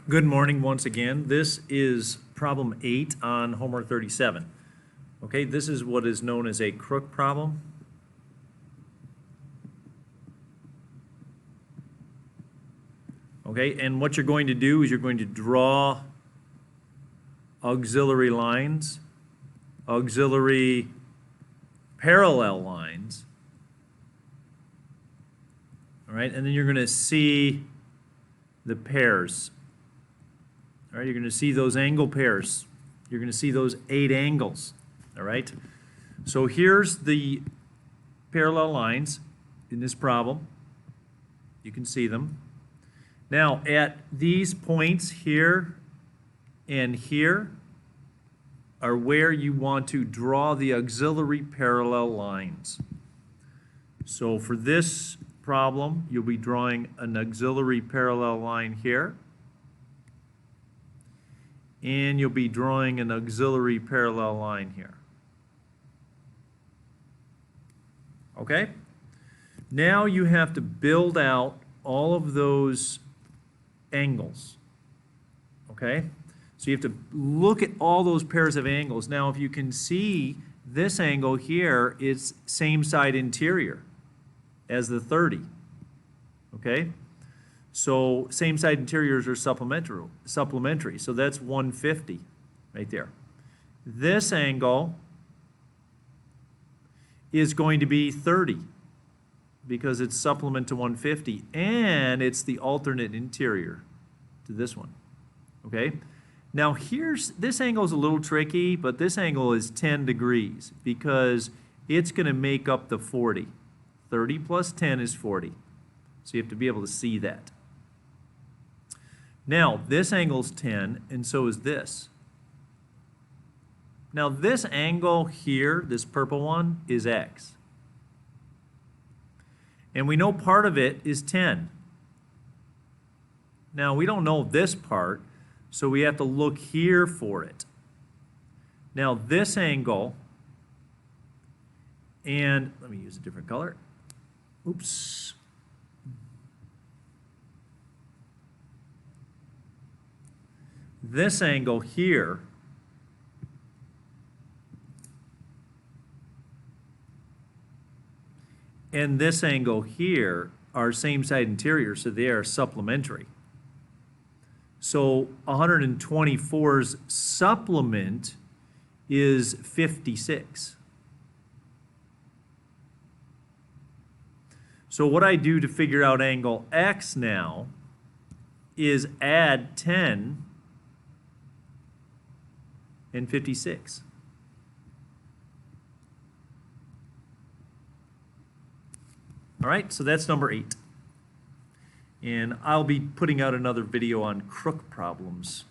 Good morning once again. This is problem 8 on homework 37. Okay, this is what is known as a Crook problem. Okay, and what you're going to do is you're going to draw auxiliary lines, auxiliary parallel lines, all right, and then you're going to see the pairs. All right, you're going to see those angle pairs. You're going to see those 8 angles. All right. So here's the parallel lines in this problem. You can see them. Now, at these points here and here are where you want to draw the auxiliary parallel lines. So for this problem, you'll be drawing an auxiliary parallel line here. And you'll be drawing an auxiliary parallel line here. Okay? Now you have to build out all of those angles. Okay? So you have to look at all those pairs of angles. Now if you can see this angle here is same side interior as the 30. Okay? So same side interiors are supplementary. So that's 150 right there. This angle is going to be 30 because it's supplement to 150 and it's the alternate interior to this one. Okay? Now this angle is a little tricky, but this angle is 10 degrees because it's going to make up the 40. 30 plus 10 is 40. So you have to be able to see that. Now, this angle's 10, and so is this. Now, this angle here, this purple one, is x. And we know part of it is 10. Now, we don't know this part, so we have to look here for it. Now, this angle, and let me use a different color. Oops. This angle here and this angle here are same side interior, so they are supplementary. So 124's supplement is 56. So what I do to figure out angle X now is add 10 and 56. All right, so that's number 8. And I'll be putting out another video on Crook problems